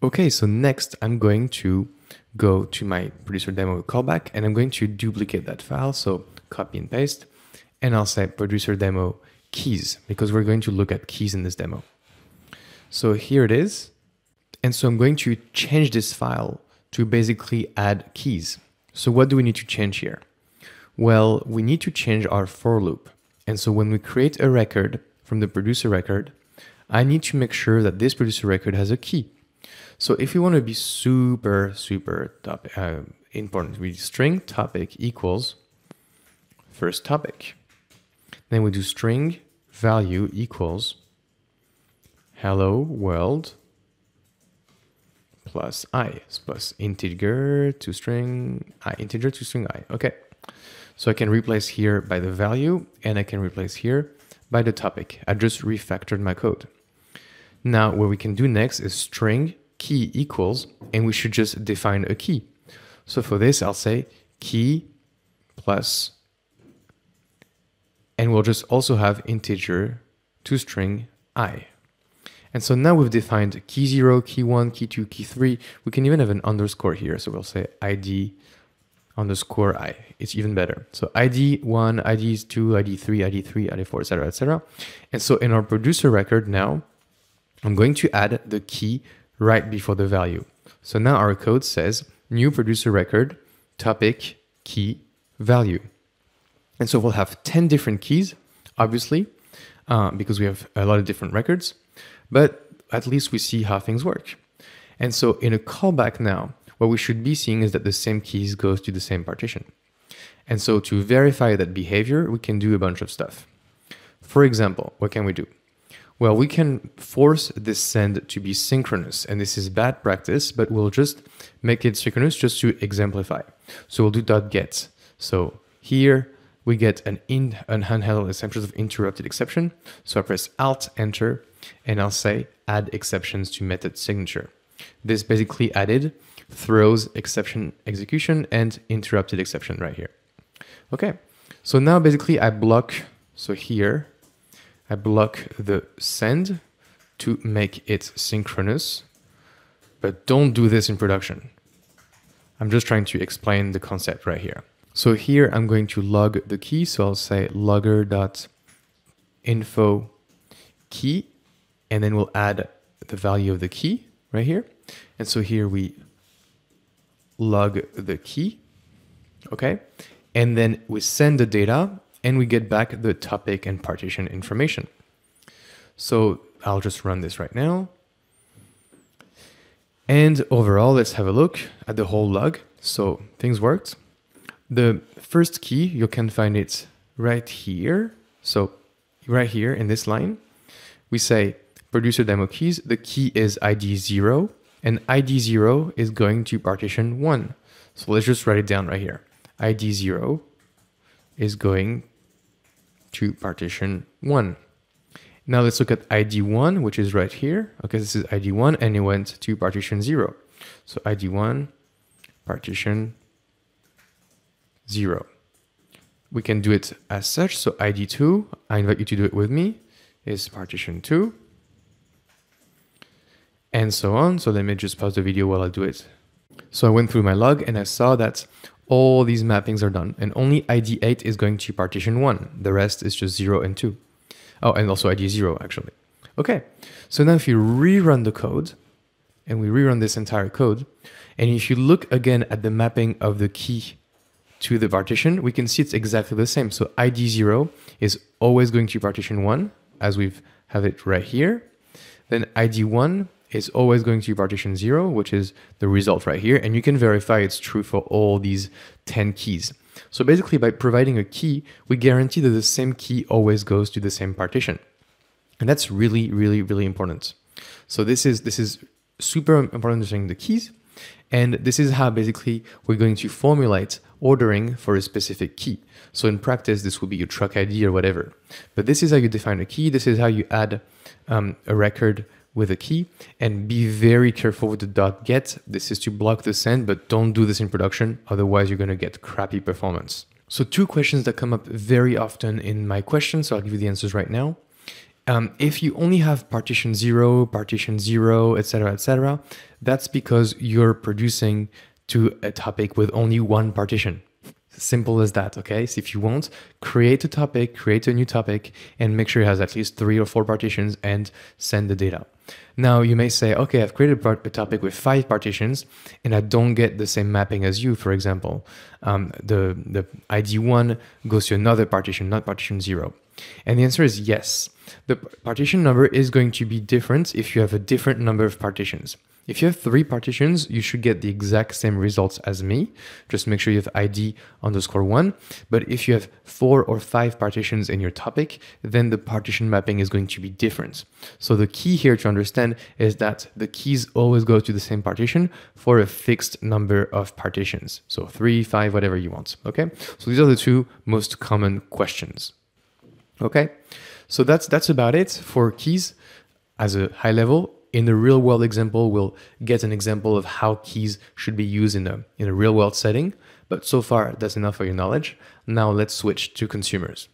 Okay, so next I'm going to go to my producer demo callback and I'm going to duplicate that file. So copy and paste, and I'll say producer demo keys because we're going to look at keys in this demo. So here it is. And so I'm going to change this file to basically add keys. So what do we need to change here? Well, we need to change our for loop. And so when we create a record from the producer record, I need to make sure that this producer record has a key. So if we want to be super important, we string topic equals first topic. Then we do string value equals hello world plus I, plus integer to string I, integer to string I. Okay, so I can replace here by the value and I can replace here by the topic. I just refactored my code. Now what we can do next is string key equals, and we should just define a key. So for this, I'll say key plus, and we'll just also have integer to string I. And so now we've defined key 0, key 1, key 2, key 3. We can even have an underscore here. So we'll say ID underscore I. It's even better. So ID 1, ID 2, ID 3, ID 3, ID 4, etc., etc. And so in our producer record now, I'm going to add the key right before the value. So now our code says new producer record, topic, key, value. And so we'll have 10 different keys, obviously, because we have a lot of different records, but at least we see how things work. And so in a callback now, what we should be seeing is that the same keys goes to the same partition. And so to verify that behavior, we can do a bunch of stuff. For example, what can we do? Well, we can force this send to be synchronous, and this is bad practice, but we'll just make it synchronous just to exemplify. So we'll do .get. So here we get an unhandled exceptions of interrupted exception. So I press Alt, Enter, and I'll say add exceptions to method signature. This basically added throws exception execution and interrupted exception right here. Okay, so now basically I block, so here, I block the send to make it synchronous, but don't do this in production. I'm just trying to explain the concept right here. So here I'm going to log the key. So I'll say logger.info key, and then we'll add the value of the key right here. And so here we log the key, okay? And then we send the data and we get back the topic and partition information. So I'll just run this right now. And overall, let's have a look at the whole log. So things worked. The first key, you can find it right here. So right here in this line, we say producer demo keys. The key is ID 0, and ID 0 is going to partition 1. So let's just write it down right here. ID 0 is going to partition 1. Now let's look at ID 1, which is right here. Okay, this is ID 1, and it went to partition 0. So ID 1, partition 0. We can do it as such. So ID 2, I invite you to do it with me, is partition 2. And so on. So let me just pause the video while I do it. So I went through my log and I saw that all these mappings are done, and only ID 8 is going to partition 1. The rest is just 0 and 2. Oh, and also ID 0 actually. Okay, so now if you rerun the code, and we rerun this entire code, and if you look again at the mapping of the key to the partition, we can see it's exactly the same. So ID 0 is always going to partition 1, as we've have it right here. Then ID 1 is always going to partition 0, which is the result right here. And you can verify it's true for all these 10 keys. So basically, by providing a key, we guarantee that the same key always goes to the same partition. And that's really, really, really important. So this is super important to understand the keys. And this is how basically we're going to formulate ordering for a specific key. So in practice, this will be your truck ID or whatever. But this is how you define a key. This is how you add a record with a key, and be very careful with the .get. This is to block the send, but don't do this in production. Otherwise, you're going to get crappy performance. So two questions that come up very often in my questions, so I'll give you the answers right now, If you only have partition 0, etc., that's because you're producing to a topic with only one partition. Simple as that, okay? So if you want, create a topic, create a new topic, and make sure it has at least 3 or 4 partitions and send the data. Now you may say, okay, I've created a topic with 5 partitions and I don't get the same mapping as you, for example. The ID 1 goes to another partition, not partition 0. And the answer is yes. The partition number is going to be different if you have a different number of partitions. If you have 3 partitions, you should get the exact same results as me. Just make sure you have ID underscore 1. But if you have 4 or 5 partitions in your topic, then the partition mapping is going to be different. So the key here to understand is that the keys always go to the same partition for a fixed number of partitions. So 3, 5, whatever you want, okay? So these are the 2 most common questions, okay? So that's about it for keys as a high level. In the real world example, we'll get an example of how keys should be used in a real world setting. But so far, that's enough for your knowledge. Now let's switch to consumers.